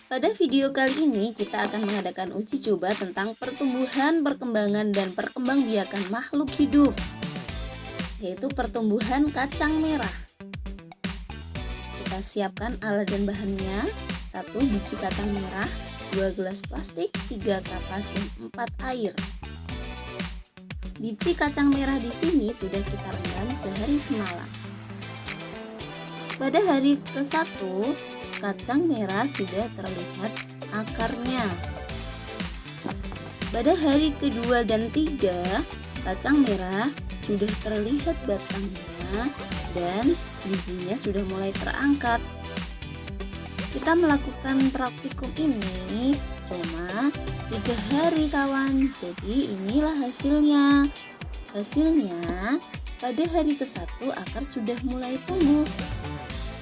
Pada video kali ini kita akan mengadakan uji coba tentang pertumbuhan, perkembangan, dan perkembangbiakan makhluk hidup, yaitu pertumbuhan kacang merah. Kita siapkan alat dan bahannya: 1 biji kacang merah, 2 gelas plastik, 3 kapas, dan 4 air. Biji kacang merah di sini sudah kita rendam sehari semalam. Pada hari ke-1, kacang merah sudah terlihat akarnya. Pada hari kedua dan 3, kacang merah sudah terlihat batangnya dan bijinya sudah mulai terangkat. Kita melakukan praktikum ini cuma 3 hari kawan, jadi inilah hasilnya. Hasilnya pada hari ke-1 akar sudah mulai tumbuh.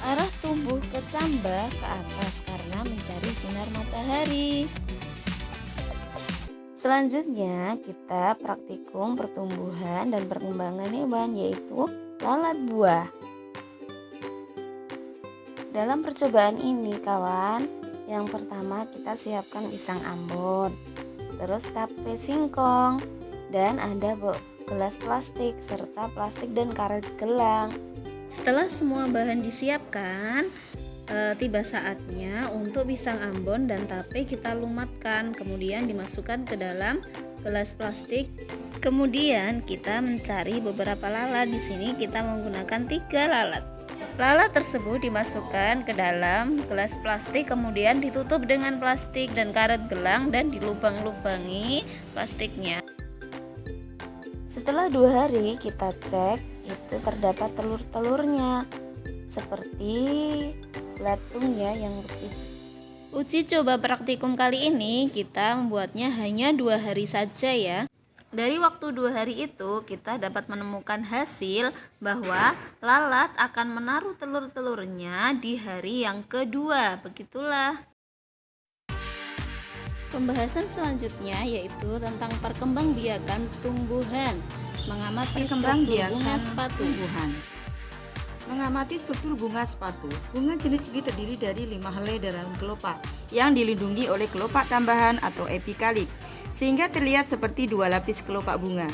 Arah tumbuh kecambah ke atas karena mencari sinar matahari. Selanjutnya kita praktikum pertumbuhan dan perkembangan hewan, yaitu lalat buah. Dalam percobaan ini kawan, yang pertama kita siapkan pisang ambon, terus tape singkong, dan ada gelas plastik serta plastik dan karet gelang. Setelah semua bahan disiapkan, tiba saatnya untuk pisang ambon dan tape kita lumatkan, kemudian dimasukkan ke dalam gelas plastik. Kemudian kita mencari beberapa lalat. Di sini kita menggunakan 3 lalat. Lalat tersebut dimasukkan ke dalam gelas plastik, kemudian ditutup dengan plastik dan karet gelang dan dilubang-lubangi plastiknya. Setelah 2 hari kita cek, itu terdapat telur-telurnya seperti belatung ya yang putih. Uji coba praktikum kali ini kita membuatnya hanya 2 hari saja ya. Dari waktu 2 hari itu kita dapat menemukan hasil bahwa lalat akan menaruh telur-telurnya di hari yang kedua. Begitulah. Pembahasan selanjutnya yaitu tentang perkembangbiakan tumbuhan. Mengamati struktur bunga sepatu. Mengamati struktur bunga sepatu. Bunga jenis ini terdiri dari 5 helai daun kelopak yang dilindungi oleh kelopak tambahan atau epikalik, sehingga terlihat seperti 2 lapis kelopak bunga.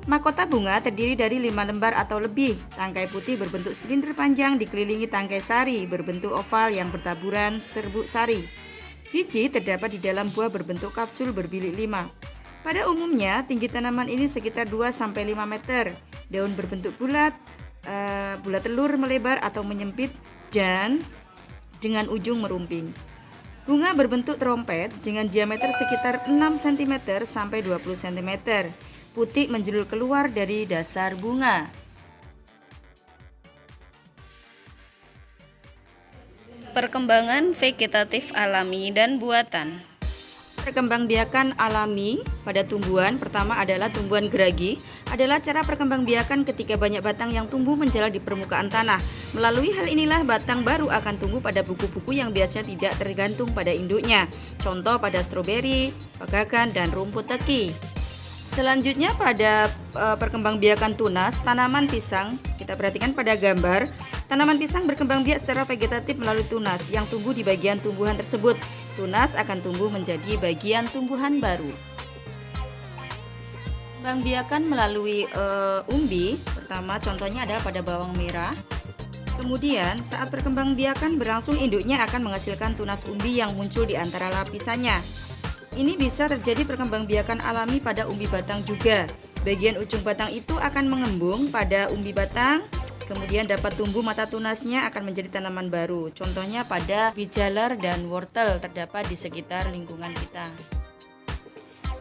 Mahkota bunga terdiri dari 5 lembar atau lebih. Tangkai putih berbentuk silinder panjang dikelilingi tangkai sari berbentuk oval yang bertaburan serbuk sari. Biji terdapat di dalam buah berbentuk kapsul berbilik 5. Pada umumnya, tinggi tanaman ini sekitar 2-5 meter. Daun berbentuk bulat, bulat telur melebar atau menyempit dan dengan ujung merumping. Bunga berbentuk trompet dengan diameter sekitar 6 cm sampai 20 cm. Putik menjulur keluar dari dasar bunga. Perkembangan vegetatif alami dan buatan. Perkembangbiakan alami pada tumbuhan pertama adalah tumbuhan geragi, adalah cara perkembangbiakan ketika banyak batang yang tumbuh menjalar di permukaan tanah. Melalui hal inilah batang baru akan tumbuh pada buku-buku yang biasanya tidak tergantung pada induknya. Contoh pada stroberi, pegagan, dan rumput teki. Selanjutnya pada perkembangbiakan tunas tanaman pisang, kita perhatikan pada gambar, tanaman pisang berkembang biak secara vegetatif melalui tunas yang tumbuh di bagian tumbuhan tersebut. Tunas akan tumbuh menjadi bagian tumbuhan baru. Perkembangbiakan melalui umbi, pertama contohnya adalah pada bawang merah. Kemudian saat perkembangbiakan berlangsung, induknya akan menghasilkan tunas umbi yang muncul di antara lapisannya. Ini bisa terjadi perkembangbiakan alami pada umbi batang juga. Bagian ujung batang itu akan mengembung pada umbi batang, kemudian dapat tumbuh mata tunasnya akan menjadi tanaman baru. Contohnya pada bijalar dan wortel terdapat di sekitar lingkungan kita.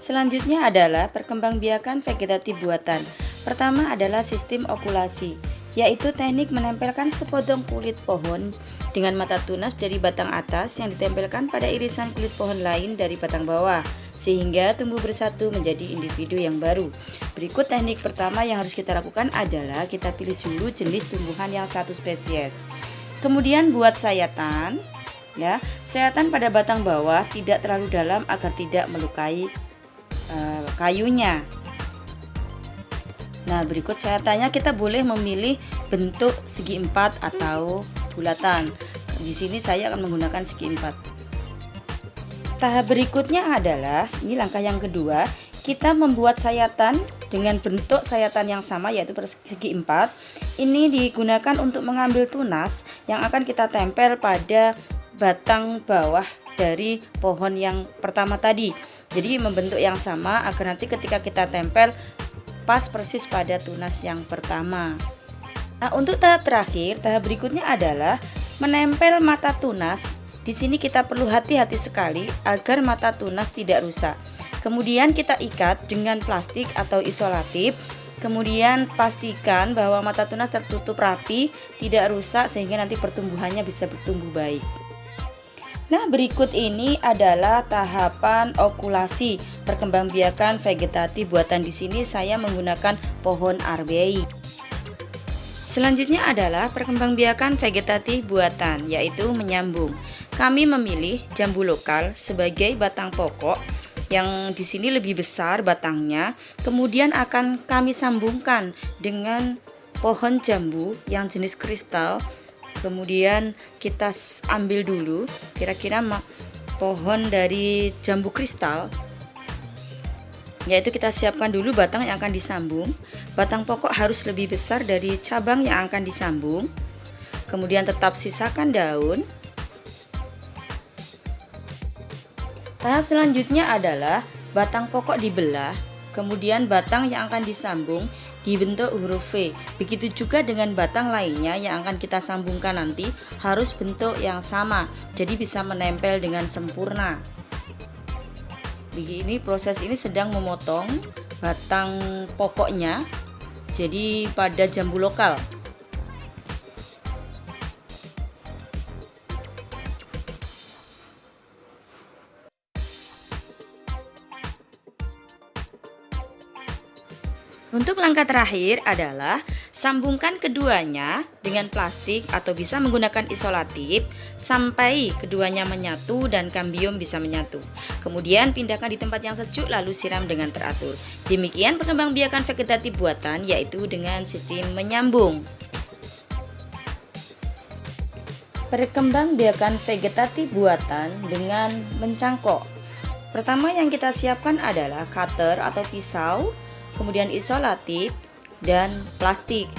Selanjutnya adalah perkembangbiakan vegetatif buatan. Pertama adalah sistem okulasi, yaitu teknik menempelkan sepotong kulit pohon dengan mata tunas dari batang atas yang ditempelkan pada irisan kulit pohon lain dari batang bawah, sehingga tumbuh bersatu menjadi individu yang baru. Berikut teknik pertama yang harus kita lakukan adalah kita pilih dulu jenis tumbuhan yang satu spesies. Kemudian buat sayatan, ya, sayatan pada batang bawah tidak terlalu dalam agar tidak melukai kayunya. Nah, berikut syaratnya kita boleh memilih bentuk segi empat atau bulatan. Di sini saya akan menggunakan segi empat. Tahap berikutnya adalah, ini langkah yang kedua, kita membuat sayatan dengan bentuk sayatan yang sama yaitu persegi 4. Ini digunakan untuk mengambil tunas yang akan kita tempel pada batang bawah dari pohon yang pertama tadi. Jadi membentuk yang sama agar nanti ketika kita tempel pas persis pada tunas yang pertama. Nah, untuk tahap terakhir, tahap berikutnya adalah menempel mata tunas. Di sini kita perlu hati-hati sekali agar mata tunas tidak rusak. Kemudian kita ikat dengan plastik atau isolatif. Kemudian pastikan bahwa mata tunas tertutup rapi, tidak rusak sehingga nanti pertumbuhannya bisa bertumbuh baik. Nah, berikut ini adalah tahapan okulasi perkembangbiakan vegetatif buatan. Di sini saya menggunakan pohon arbei. Selanjutnya adalah perkembangbiakan vegetatif buatan, yaitu menyambung. Kami memilih jambu lokal sebagai batang pokok yang di sini lebih besar batangnya. Kemudian akan kami sambungkan dengan pohon jambu yang jenis kristal. Kemudian kita ambil dulu kira-kira pohon dari jambu kristal, yaitu kita siapkan dulu batang yang akan disambung. Batang pokok harus lebih besar dari cabang yang akan disambung. Kemudian tetap sisakan daun. Tahap selanjutnya adalah batang pokok dibelah, kemudian batang yang akan disambung dibentuk huruf V. Begitu juga dengan batang lainnya yang akan kita sambungkan nanti harus bentuk yang sama, jadi bisa menempel dengan sempurna. Begini proses ini sedang memotong batang pokoknya jadi pada jambu lokal. Untuk langkah terakhir adalah sambungkan keduanya dengan plastik atau bisa menggunakan isolatif sampai keduanya menyatu dan kambium bisa menyatu. Kemudian pindahkan di tempat yang sejuk lalu siram dengan teratur. Demikian perkembangbiakan vegetatif buatan, yaitu dengan sistem menyambung. Perkembangbiakan vegetatif buatan dengan mencangkok. Pertama yang kita siapkan adalah cutter atau pisau, kemudian isolatif dan plastik.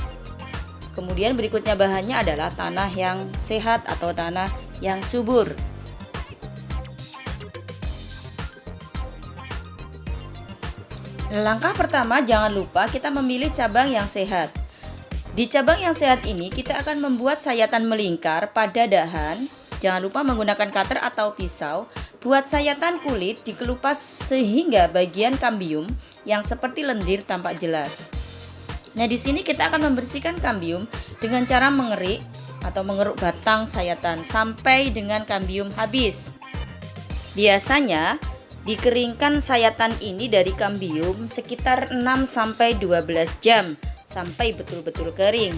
Kemudian berikutnya bahannya adalah tanah yang sehat atau tanah yang subur. Langkah pertama, jangan lupa kita memilih cabang yang sehat. Di cabang yang sehat ini kita akan membuat sayatan melingkar pada dahan. Jangan lupa menggunakan cutter atau pisau. Buat sayatan kulit dikelupas sehingga bagian kambium yang seperti lendir tampak jelas. Nah, di sini kita akan membersihkan kambium dengan cara mengerik atau mengeruk batang sayatan sampai dengan kambium habis. Biasanya dikeringkan sayatan ini dari kambium sekitar 6 sampai 12 jam sampai betul-betul kering.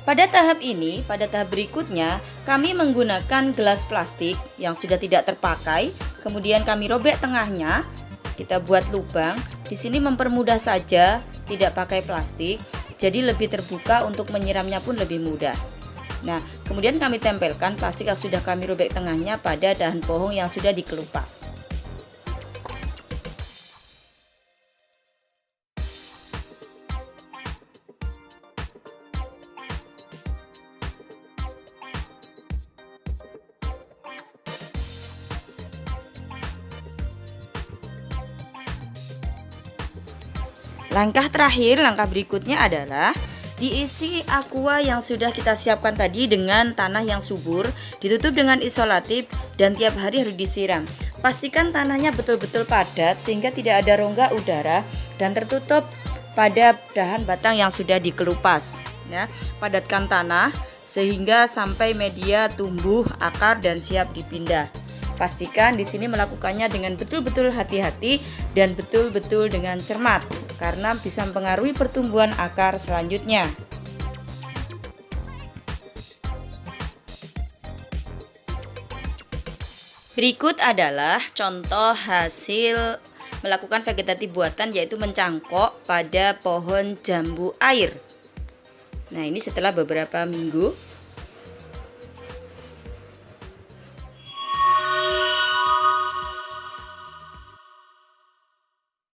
Pada tahap ini, pada tahap berikutnya, kami menggunakan gelas plastik yang sudah tidak terpakai. Kemudian kami robek tengahnya, kita buat lubang. Di sini mempermudah saja, tidak pakai plastik, jadi lebih terbuka untuk menyiramnya pun lebih mudah. Nah, kemudian kami tempelkan plastik yang sudah kami robek tengahnya pada dahan pohon yang sudah dikelupas. Langkah terakhir, langkah berikutnya adalah diisi aqua yang sudah kita siapkan tadi dengan tanah yang subur, ditutup dengan isolatif dan tiap hari harus disiram. Pastikan tanahnya betul-betul padat sehingga tidak ada rongga udara dan tertutup pada dahan batang yang sudah dikelupas. Ya, padatkan tanah sehingga sampai media tumbuh, akar dan siap dipindah. Pastikan di sini melakukannya dengan betul-betul hati-hati dan betul-betul dengan cermat karena bisa mempengaruhi pertumbuhan akar selanjutnya. Berikut adalah contoh hasil melakukan vegetatif buatan, yaitu mencangkok pada pohon jambu air. Nah, ini setelah beberapa minggu